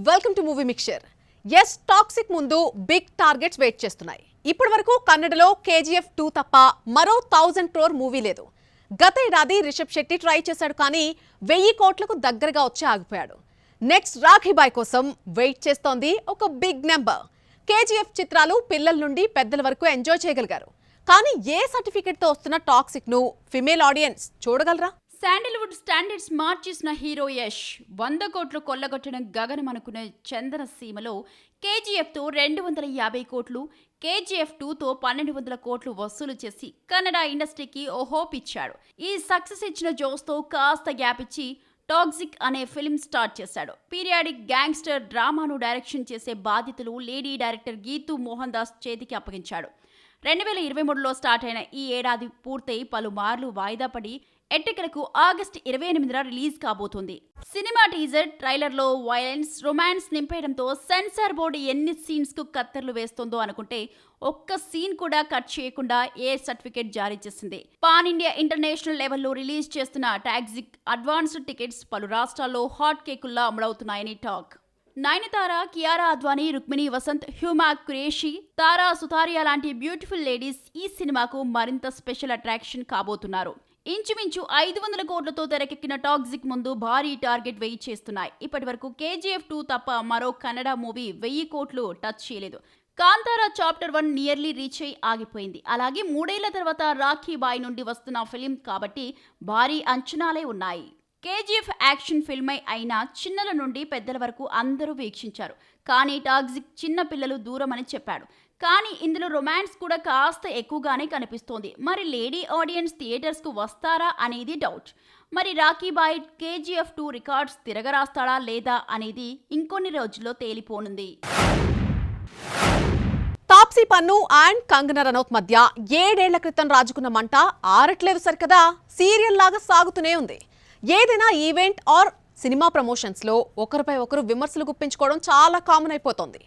Welcome to movie mixture. ఎస్ Toxic ముందు big targets wait చేస్తున్నాయి. ఇప్పటి వరకు కన్నడలో కేజీఎఫ్ 2 తప్ప మరో 1000 crore మూవీ లేదు. గత ఏడాది రిషబ్ శెట్టి ట్రై చేశాడు, కానీ 1000 కోట్లకు దగ్గరగా వచ్చి ఆగిపోయాడు. నెక్స్ట్ రాఖీబాయ్ కోసం వెయిట్ చేస్తోంది ఒక బిగ్ నెంబర్. కేజీఎఫ్ చిత్రాలు పిల్లల నుండి పెద్దల వరకు ఎంజాయ్ చేయగలిగారు. కానీ ఏ సర్టిఫికెట్ తో వస్తున్న టాక్సిక్ ను ఫిమేల్ ఆడియన్స్ చూడగలరా? శాండిల్వుడ్ స్టాండర్డ్స్ మార్చేసిన హీరో యష్ 100 కోట్లు కొల్లగొట్టడం గగనమనుకునే చందన సీమలో కేజీఎఫ్తో 250 కోట్లు, కేజీఎఫ్ 2తో 1200 కోట్లు వసూలు చేసి కన్నడ ఇండస్ట్రీకి ఓ హోప్ ఇచ్చాడు. ఈ సక్సెస్ ఇచ్చిన జోస్తో కాస్త గ్యాప్ ఇచ్చి టాక్సిక్ అనే ఫిల్మ్ స్టార్ట్ చేశాడు. పీరియాడిక్ గ్యాంగ్స్టర్ డ్రామాను డైరెక్షన్ చేసే బాధ్యతలు లేడీ డైరెక్టర్ గీతూ మోహన్ దాస్ చేతికి అప్పగించాడు. 2023లో స్టార్ట్ అయిన ఈ ఏడాది పూర్తయి పలుమార్లు వాయిదా పడి ఎట్టకేలకు ఆగస్టు 28న రిలీజ్ కాబోతుంది. సినిమా టీజర్ ట్రైలర్లో వైలెన్స్, రొమాన్స్ నింపేయడంతో సెన్సార్ బోర్డు ఎన్ని సీన్స్ కు కత్తెరలు వేస్తోందో అనుకుంటే ఒక్క సీన్ కూడా కట్ చేయకుండా ఏ సర్టిఫికేట్ జారీ చేసింది. పాన్ ఇండియా ఇంటర్నేషనల్ లెవెల్లో రిలీజ్ చేస్తున్న టాక్సిక్ అడ్వాన్స్డ్ టికెట్స్ పలు రాష్ట్రాల్లో హాట్ కేకుల్లా అమలవుతున్నాయని టాక్. నయనతార, కియారా అద్వానీ, రుక్మిణి వసంత్, హ్యూమా ఖురేషీ, తారా సుతారియా లాంటి బ్యూటిఫుల్ లేడీస్ ఈ సినిమాకు మరింత స్పెషల్ అట్రాక్షన్ కాబోతున్నారు. ఇంచుమించు 500 కోట్లతో తెరకెక్కిన టాక్సిక్ ముందు భారీ టార్గెట్ వెయిట్ చేస్తున్నాయి. ఇప్పటి వరకు కేజీఎఫ్ 2 తప్ప మరో కన్నడ మూవీ 1000 కోట్లు టచ్ చేయలేదు. కాంతారా చాప్టర్ 1 నియర్లీ రీచ్ అయి ఆగిపోయింది. అలాగే 3 ఏళ్ల తర్వాత రాఖీబాయ్ నుండి వస్తున్న ఫిలిం కాబట్టి భారీ అంచనాలే ఉన్నాయి. కేజీఎఫ్ యాక్షన్ ఫిల్మ్ అయినా చిన్నల నుండి పెద్దల వరకు అందరూ వీక్షించారు. కానీ టాక్సిక్ చిన్న పిల్లలు దూరం అని చెప్పాడు. కానీ ఇందులో రొమాన్స్ కూడా కాస్త ఎక్కువగానే కనిపిస్తోంది. మరి లేడీ ఆడియన్స్ థియేటర్స్ కు వస్తారా అనేది డౌట్. మరి రాఖీబాయ్ కేజీఎఫ్ 2 రికార్డ్స్ తిరగరాస్తాడా లేదా అనేది ఇంకొన్ని రోజుల్లో తేలిపోనుంది. తాప్సీ పన్ను అండ్ కంగనా రనౌత్ మధ్య 7 ఏళ్ల క్రితం రాజుకున్న మంట ఆరట్లేదు సరికదా, సీరియల్ లాగా సాగుతూనే ఉంది. ఏదైనా ఈవెంట్ ఆర్ సినిమా ప్రమోషన్స్ లో ఒకరిపై ఒకరు విమర్శలు గుప్పించుకోవడం చాలా కామన్ అయిపోతుంది.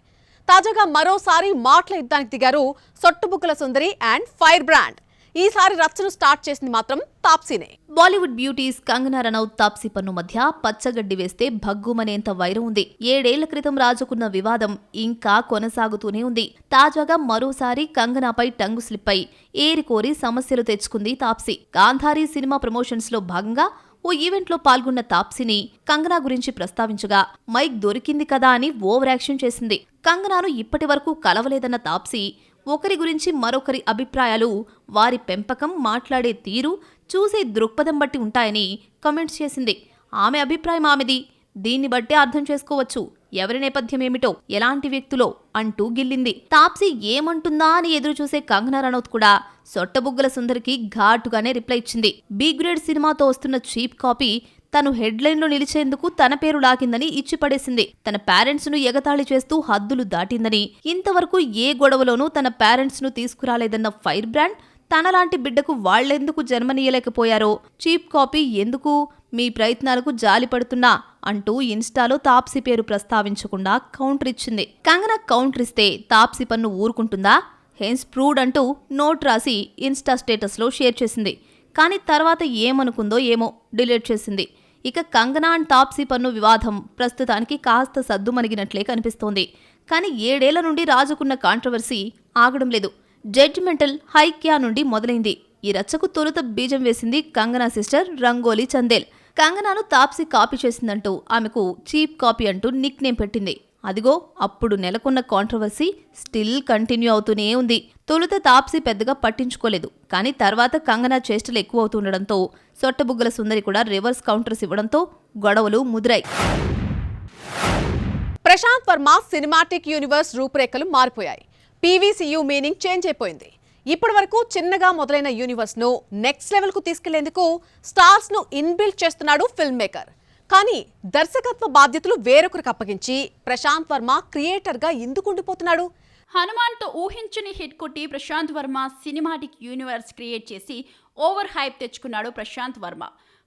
తాజాగా మరోసారి మాటల యుద్ధానికి దిగారు సొట్టుబుగ్గల సుందరి అండ్ ఫైర్ బ్రాండ్. ఈసారి రచ్చను స్టార్ట్ చేసింది మాత్రం తాప్సీనే. బాలీవుడ్ బ్యూటీస్ కంగనా రనౌత్, తాప్సీ పన్ను మధ్య పచ్చగడ్డి వేస్తే భగ్గుమనేంత వైరం ఉంది. 7 ఏళ్ల క్రితం రాజుకున్న వివాదం ఇంకా కొనసాగుతూనే ఉంది. తాజాగా మరోసారి కంగనాపై టంగు స్లిప్ అయి ఏరికోరి సమస్యలు తెచ్చుకుంది తాప్సీ. గాంధారీ సినిమా ప్రమోషన్స్ లో భాగంగా ఓ ఈవెంట్లో పాల్గొన్న తాప్సీని కంగనా గురించి ప్రస్తావించగా మైక్ దొరికింది కదా అని ఓవర్ యాక్షన్ చేసింది. కంగనాను ఇప్పటి వరకు కలవలేదన్న తాప్సీ ఒకరి గురించి మరొకరి అభిప్రాయాలు, వారి పెంపకం, మాట్లాడే తీరు, చూసే దృక్పథం బట్టి ఉంటాయని కామెంట్స్ చేసింది. ఆమె అభిప్రాయం ఆమెది, దీన్ని బట్టే అర్థం చేసుకోవచ్చు ఎవరి నేపథ్యం ఏమిటో, ఎలాంటి వ్యక్తులో అంటూ గిల్లింది. తాప్సీ ఏమంటుందా అని ఎదురు చూసే కంగనా రనౌత్ కూడా సొట్టబుగ్గల సుందరికి ఘాటుగానే రిప్లై ఇచ్చింది. బి గ్రేడ్ సినిమాతో వస్తున్న చీప్ కాపీ తను హెడ్లైన్లో నిలిచేందుకు తన పేరు లాగిందని ఇచ్చిపడేసింది. తన పేరెంట్స్ ను ఎగతాళి చేస్తూ హద్దులు దాటిందని, ఇంతవరకు ఏ గొడవలోనూ తన పేరెంట్స్ ను తీసుకురాలేదన్న ఫైర్ బ్రాండ్ తనలాంటి బిడ్డకు వాళ్లెందుకు జన్మనీయలేకపోయారో, చీప్ కాపీ ఎందుకు, మీ ప్రయత్నాలకు జాలి పడుతున్నా అంటూ ఇన్స్టాలో తాప్సీ పేరు ప్రస్తావించకుండా కౌంటర్ ఇచ్చింది. కంగనా కౌంటర్ ఇస్తే తాప్సీ పన్ను ఊరుకుంటుందా? హెన్స్ ప్రూవ్డ్ అంటూ నోట్ రాసి ఇన్స్టా స్టేటస్లో షేర్ చేసింది. కానీ తర్వాత ఏమనుకుందో ఏమో డిలీట్ చేసింది. ఇక కంగనా అండ్ తాప్సీ పన్ను వివాదం ప్రస్తుతానికి కాస్త సద్దుమణిగినట్లే కనిపిస్తోంది. కానీ 7 ఏళ్ల నుండి రాజుకున్న కాంట్రవర్సీ ఆగడం లేదు. జడ్జిమెంటల్ హైక్యా నుండి మొదలైంది. ఈ రచ్చకు తొలుత బీజం వేసింది కంగనా సిస్టర్ రంగోలీ చందేల్. కంగనాను తాప్సీ కాపీ చేసిందంటూ ఆమెకు చీప్ కాపీ అంటూ నిక్ నేమ్ పెట్టింది. అదిగో అప్పుడు నెలకొన్న కాంట్రవర్సీ స్టిల్ కంటిన్యూ అవుతూనే ఉంది. తొలుత తాప్సీ పెద్దగా పట్టించుకోలేదు. కానీ తర్వాత కంగనా చేష్టలు ఎక్కువ అవుతుండడంతో సొట్టబుగ్గల సుందరి కూడా రివర్స్ కౌంటర్స్ ఇవ్వడంతో గొడవలు ముదిరాయి. ప్రశాంత్ వర్మ సినిమాటిక్ యూనివర్స్ రూపురేఖలు మారిపోయాయి. పీవీసీయూ మీనింగ్ చేంజ్ అయిపోయింది. ఇప్పటి వరకు చిన్నగా మొదలైన యూనివర్స్ ను నెక్స్ట్ లెవెల్ కు తీసుకెళ్లేందుకు స్టార్స్ ను ఇన్బిల్ట్ చేస్తున్నాడు ఫిల్మ్ మేకర్. కానీ దర్శకత్వ బాధ్యతలు వేరొకరికి అప్పగించి ప్రశాంత్ వర్మ క్రియేటర్ గా ఎందుకు ఉండిపోతున్నాడు? హనుమాన్తో ఊహించని హిట్ కొట్టి Prashanth Varma cinematic universe create చేసి ఓవర్ హైప్ తెచ్చుకున్నాడు ప్రశాంత్ వర్మ.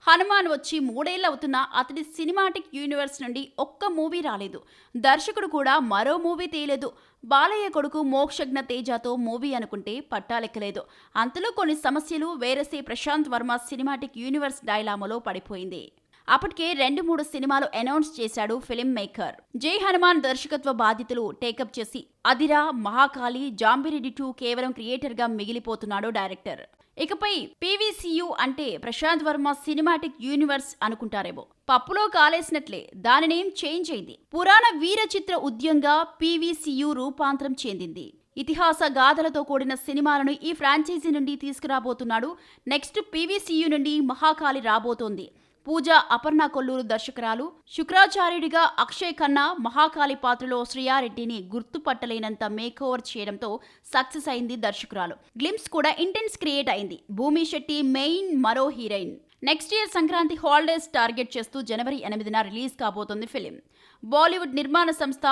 హనుమాన్ వచ్చి 3 ఏళ్ళు అవుతున్నా అతడి సినిమాటిక్ యూనివర్స్ నుండి ఒక్క మూవీ రాలేదు. దర్శకుడు కూడా మరో మూవీ తీయలేదు. బాలయ్య కొడుకు మోక్షజ్ఞ తేజతో మూవీ అనుకుంటే పట్టాలెక్కలేదు. అంతలో కొన్ని సమస్యలు వేరసే ప్రశాంత్ వర్మ సినిమాటిక్ యూనివర్స్ డైలామాలో పడిపోయింది. అప్పటికే 2-3 సినిమాలు అనౌన్స్ చేశాడు ఫిల్మ్ మేకర్. జై హనుమాన్ దర్శకత్వ బాధ్యతలు టేకప్ చేసి అదిరా, మహాకాళి, జాంబిరెడ్డి 2 కేవలం క్రియేటర్ గా మిగిలిపోతున్నాడు డైరెక్టర్. ఇకపై పీవీసీయూ అంటే ప్రశాంత్ వర్మ సినిమాటిక్ యూనివర్స్ అనుకుంటారేమో. పప్పులో కాలేసినట్లే దాని నేమ్ చేంజ్ అయింది. పురాణ వీర చిత్ర ఉద్యంగా పీవీసీయూ రూపాంతరం చెందింది. ఇతిహాస గాథలతో కూడిన సినిమాలను ఈ ఫ్రాంచైజీ నుండి తీసుకురాబోతున్నాడు. నెక్స్ట్ పీవీసీయూ నుండి మహాకాళి రాబోతోంది. పూజా అపర్ణ కొల్లూరు దర్శకురాలు. శుక్రాచార్యుడిగా అక్షయ్ ఖన్నా మహాకాళి పాత్రలో శ్రియారెడ్డిని గుర్తుపట్టలేనంత మేకోవర్ చేయడంతో సక్సెస్ అయింది దర్శకురాలు. గ్లిమ్స్ కూడా ఇంటెన్స్ క్రియేట్ అయింది. భూమి శెట్టి మెయిన్ మరో heroine. Next year Sankranti holidays target చేస్తూ జనవరి 8న రిలీజ్ కాబోతోంది ఫిలిం. బాలీవుడ్ నిర్మాణ సంస్థ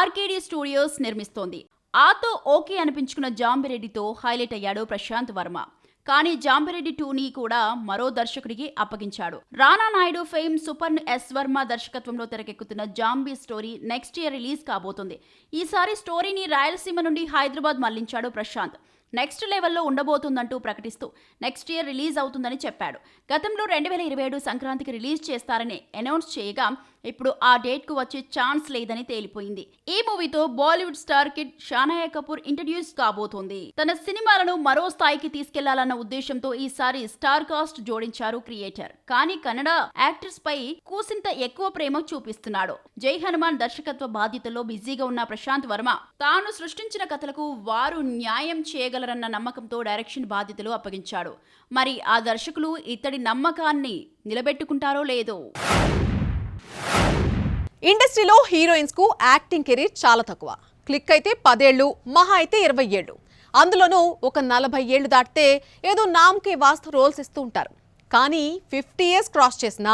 ఆర్కేడీ స్టూడియోస్ నిర్మిస్తోంది. ఆతో ఓకే అనిపించుకున్న జాంబిరెడ్డితో హైలైట్ అయ్యాడు ప్రశాంత్ వర్మ. కానీ జాంబిరెడ్డి 2ని కూడా మరో దర్శకుడికి అప్పగించాడు. రానా నాయుడు ఫేమ్ సుపర్న్ ఎస్ వర్మ దర్శకత్వంలో తెరకెక్కుతున్న zombie story next year release కాబోతుంది. ఈసారి స్టోరీని రాయలసీమ నుండి హైదరాబాద్ మళ్లించాడు ప్రశాంత్. నెక్స్ట్ లెవెల్లో ఉండబోతుందంటూ ప్రకటిస్తూ నెక్స్ట్ ఇయర్ రిలీజ్ అవుతుందని చెప్పాడు. గతంలో 2027 సంక్రాంతికి రిలీజ్ చేస్తారని అనౌన్స్ చేయగా ఇప్పుడు ఆ డేట్ కు వచ్చే ఛాన్స్ లేదని తేలిపోయింది. ఈ మూవీతో Bollywood star kid Shanaya Kapoor introduce కాబోతోంది. తన సినిమాలను మరో స్థాయికి తీసుకెళ్లాలన్న ఉద్దేశంతో ఈసారి స్టార్ కాస్ట్ జోడించారు క్రియేటర్. కానీ కన్నడ యాక్టర్స్ పై కూసింత ఎక్కువ ప్రేమ చూపిస్తున్నాడు. జై హనుమాన్ దర్శకత్వ బాధ్యతల్లో బిజీగా ఉన్న ప్రశాంత్ వర్మ తాను సృష్టించిన కథలకు వారు న్యాయం చేయగలరన్న నమ్మకంతో డైరెక్షన్ బాధ్యతలు అప్పగించాడు. మరి ఆ దర్శకులు ఇతడి నమ్మకాన్ని నిలబెట్టుకుంటారో లేదో. ఇండస్ట్రీలో హీరోయిన్స్ కు యాక్టింగ్ కెరీర్ చాలా తక్కువ. క్లిక్ అయితే 10 ఏళ్లు, మహా అయితే 20 ఏళ్లు. అందులోనూ ఒక 40 ఏళ్లు దాటితే ఏదో నామ్కే వాస్తు రోల్స్ ఇస్తూ ఉంటారు. కానీ 50 ఇయర్స్ క్రాస్ చేసిన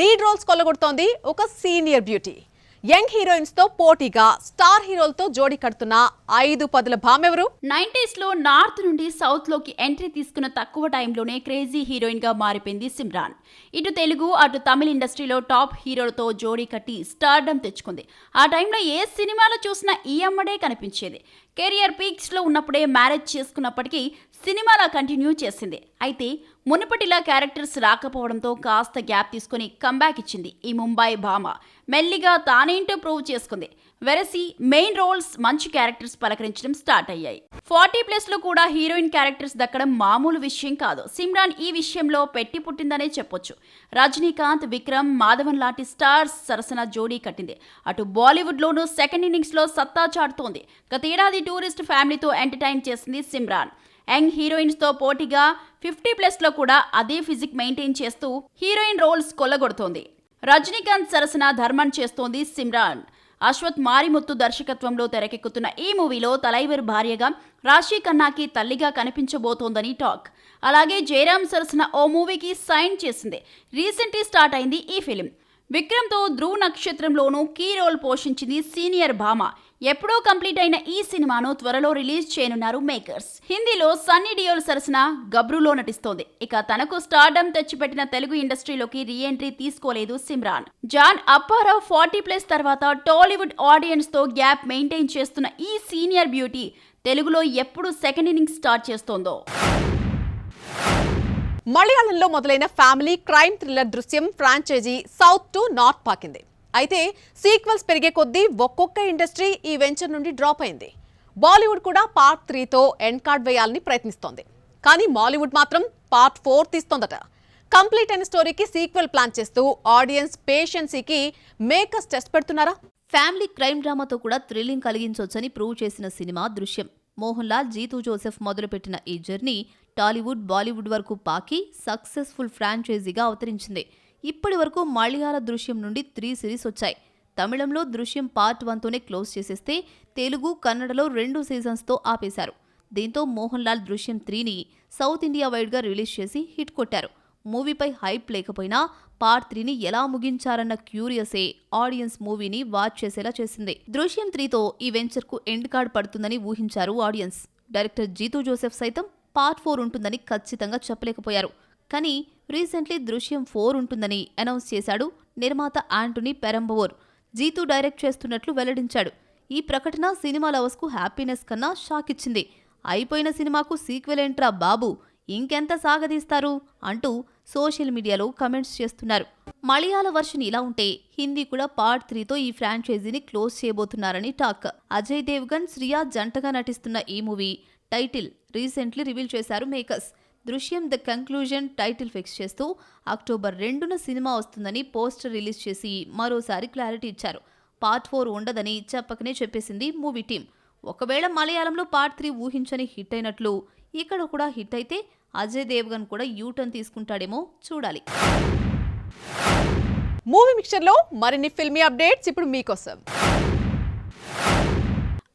లీడ్ రోల్స్ కొల్లగొడుతోంది ఒక సీనియర్ బ్యూటీ. యంగ్ హీరోయిన్స్ తో పోటీగా స్టార్ హీరోలతో జోడీ కడుతున్న 5 పదుల భామెవరు? 90s లో నార్త్ నుండి సౌత్ లోకి ఎంట్రీ తీసుకున్న తక్కువ టైంలోనే క్రేజీ హీరోయిన్ గా మారిపోయింది సిమ్రాన్. ఇటు తెలుగు అటు తమిళ ఇండస్ట్రీలో టాప్ హీరోలతో జోడీ కట్టి స్టార్డమ్ తెచ్చుకుంది. ఆ టైంలో ఏ సినిమాలో చూసినా ఈ అమ్మడే కనిపించేది. కెరియర్ పీక్స్ లో ఉన్నప్పుడే మ్యారేజ్ చేసుకున్నప్పటికీ సినిమాలా కంటిన్యూ చేసింది. అయితే మునుపటిలా క్యారెక్టర్స్ రాకపోవడంతో కాస్త గ్యాప్ తీసుకుని కంబ్యాక్ ఇచ్చింది ఈ ముంబై భామ. మెల్లిగా తానేంటో ప్రూవ్ చేసుకుంది. వెరసి మెయిన్ రోల్స్, మంచి క్యారెక్టర్స్ పలకరించడం స్టార్ట్ అయ్యాయి. 40+ లో కూడా హీరోయిన్ క్యారెక్టర్స్ దక్కడం మామూలు విషయం కాదు. సిమ్రాన్ ఈ విషయంలో పెట్టి పుట్టిందనే చెప్పొచ్చు. రజనీకాంత్, విక్రమ్, మాధవన్ లాంటి స్టార్స్ సరసన జోడీ కట్టింది. అటు బాలీవుడ్ లోనూ సెకండ్ ఇన్నింగ్స్ లో సత్తా చాటుతోంది. గతేడాది టూరిస్ట్ ఫ్యామిలీతో ఎంటర్టైన్ చేసింది సిమ్రాన్. యంగ్ హీరోయిన్స్ తో పోటీగా 50+ లో కూడా అదే ఫిజిక్ మెయింటైన్ చేస్తూ హీరోయిన్ రోల్స్ కొల్లగొడుతోంది. రజనీకాంత్ సరసన ధర్మన్ చేస్తోంది సిమ్రాన్. అశ్వత్ మారిముత్తు దర్శకత్వంలో తెరకెక్కుతున్న ఈ మూవీలో తలైవర్ భార్యగా, రాశి ఖన్నాకి తల్లిగా కనిపించబోతోందని టాక్. అలాగే జయరామ్ సరసన ఓ మూవీకి సైన్ చేసింది. రీసెంట్లీ స్టార్ట్ అయింది ఈ ఫిలిం. విక్రమ్ తో ధ్రువ్ నక్షత్రంలోనూ కీ రోల్ పోషించింది సీనియర్ భామ. ఎప్పుడో కంప్లీట్ అయిన ఈ సినిమాను త్వరలో రిలీజ్ చేయనున్నారు మేకర్స్. హిందీలో సన్నీ డియోల్ సరసన గబ్రులో నటిస్తోంది. ఇక తనకు స్టార్డమ్ తెచ్చిపెట్టిన తెలుగు ఇండస్ట్రీలోకి రీఎంట్రీ తీసుకోలేదు సిమ్రాన్. జాన్ అప్పారావు 40+ తర్వాత టాలీవుడ్ ఆడియన్స్ తో గ్యాప్ మెయింటైన్ చేస్తున్న ఈ సీనియర్ బ్యూటీ తెలుగులో ఎప్పుడు సెకండ్ ఇన్నింగ్స్ స్టార్ట్ చేస్తోందో. మలయాళంలో మొదలైన family crime thriller Drishyam franchise south to north పాకింది. అయితే సీక్వెల్స్ పెరిగే కొద్దీ ఒక్కొక్క ఇండస్ట్రీ ఈ వెంచర్ నుండి డ్రాప్ అయింది. బాలీవుడ్ కూడా పార్ట్ 3తో ఎండ్ కార్డ్ వేయాలని ప్రయత్నిస్తోంది. కానీ మాలీవుడ్ మాత్రం పార్ట్ 4 తీస్తోందట. కంప్లీట్ అయిన స్టోరీకి సీక్వెల్ ప్లాన్ చేస్తూ ఆడియన్స్ పేషెన్సీకి మేకర్స్ టెస్ట్ పెడుతున్నారా? ఫ్యామిలీ క్రైమ్ డ్రామాతో కూడా థ్రిల్లింగ్ కలిగించొచ్చని ప్రూవ్ చేసిన సినిమా దృశ్యం. మోహన్ లాల్, జీతూ జోసెఫ్ మొదలుపెట్టిన ఈ జర్నీ టాలీవుడ్, బాలీవుడ్ వరకు పాకి సక్సెస్ఫుల్ ఫ్రాంచైజీగా అవతరించింది. ఇప్పటి వరకు మలయాళ దృశ్యం నుండి 3 సిరీస్ వచ్చాయి. తమిళంలో దృశ్యం పార్ట్ 1తోనే క్లోజ్ చేసేస్తే తెలుగు, కన్నడలో 2 సీజన్స్తో ఆపేశారు. దీంతో మోహన్ లాల్ దృశ్యం 3ని సౌత్ ఇండియా వైడ్గా రిలీజ్ చేసి హిట్ కొట్టారు. మూవీపై హైప్ లేకపోయినా పార్ట్ 3ని ఎలా ముగించారన్న క్యూరియసే ఆడియన్స్ మూవీని వాచ్ చేసేలా చేసింది. దృశ్యం 3తో ఈ వెంచర్కు ఎండ్ కార్డ్ పడుతుందని ఊహించారు ఆడియన్స్. డైరెక్టర్ జీతూ జోసెఫ్ సైతం పార్ట్ 4 ఉంటుందని ఖచ్చితంగా చెప్పలేకపోయారు. కానీ రీసెంట్లీ దృశ్యం 4 ఉంటుందని అనౌన్స్ చేశాడు నిర్మాత యాంటోనీ పెరంబవోర్. జీతూ డైరెక్ట్ చేస్తున్నట్లు వెల్లడించాడు. ఈ ప్రకటన సినిమా లవర్స్కు హ్యాపీనెస్ కన్నా షాక్ ఇచ్చింది. అయిపోయిన సినిమాకు సీక్వెల్ ఏంట్రా బాబు, ఇంకెంత సాగదీస్తారు అంటూ సోషల్ మీడియాలో కమెంట్స్ చేస్తున్నారు. మలయాళ వర్షన్ ఇలా ఉంటే హిందీ కూడా పార్ట్ 3తో ఈ ఫ్రాంచైజీని క్లోజ్ చేయబోతున్నారని టాక్. అజయ్ దేవ్గన్, శ్రియా జంటగా నటిస్తున్న ఈ మూవీ టైటిల్ రీసెంట్లీ రివీల్ చేశారు మేకర్స్. దృశ్యం ద కంక్లూజన్ టైటిల్ ఫిక్స్ చేస్తూ అక్టోబర్ 2న సినిమా వస్తుందని పోస్టర్ రిలీజ్ చేసి మరోసారి క్లారిటీ ఇచ్చారు. పార్ట్ 4 ఉండదని చెప్పకనే చెప్పేసింది మూవీ టీం. ఒకవేళ మలయాళంలో పార్ట్ 3 ఊహించని హిట్ అయినట్లు ఇక్కడ కూడా హిట్ అయితే అజయ్ దేవ్గన్ కూడా యూటర్న్ తీసుకుంటాడేమో చూడాలి. మూవీ మిక్చర్లో మరిన్ని ఫిల్మీ అప్డేట్స్ ఇప్పుడు మీకోసం.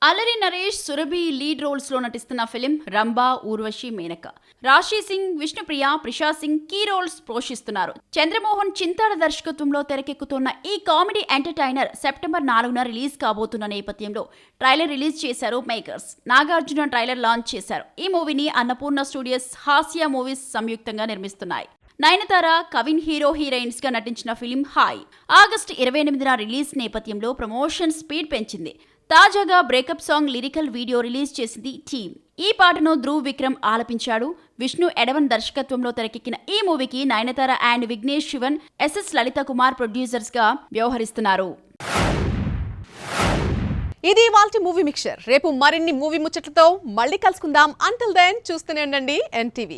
అల్లరి నరేష్, సురభి లీడ్ రోల్స్ లో నటిస్తున్న ఫిలిం రంభా, ఊర్వశి, మేనక. రాశి సింగ్, విష్ణుప్రియ, ప్రిషా సింగ్ కీ రోల్స్ పోషిస్తున్నారు. చంద్రమోహన్ చింతాడ దర్శకత్వంలో తెరకెక్కుతున్న ఈ కామెడీ ఎంటర్టైనర్ సెప్టెంబర్ 4న రిలీజ్ కాబోతున్న నేపథ్యంలో ట్రైలర్ రిలీజ్ చేశారు మేకర్స్. నాగార్జున ట్రైలర్ లాంచ్ చేశారు. ఈ మూవీని అన్నపూర్ణ స్టూడియోస్, హాస్య మూవీస్ సంయుక్తంగా నిర్మిస్తున్నాయి. నయనతార, కవిన్ హీరోయిన్స్ గా నటించిన ఫిలిం హాయ్ ఆగస్టు 28న రిలీజ్ నేపథ్యంలో ప్రమోషన్ స్పీడ్ పెంచింది. తాజాగా breakup song lyrical video release చేసింది టీమ్. ఈ పాటను ధ్రువ్ విక్రమ్ ఆలపించాడు. విష్ణు ఎడవన్ దర్శకత్వంలో తెరకెక్కిన ఈ మూవీకి Nayanthara and Vignesh Shivan, SS Lalitha Kumar producers గా వ్యవహరిస్తున్నారు. ఇది ఇవాల్టి మూవీ మిక్చర్. రేపు మరిన్ని మూవీ ముచ్చట్లతో మళ్ళీ కలుసుకుందాం. అంటిల్ దెన్ చూస్తూనే ఉండండి NTV.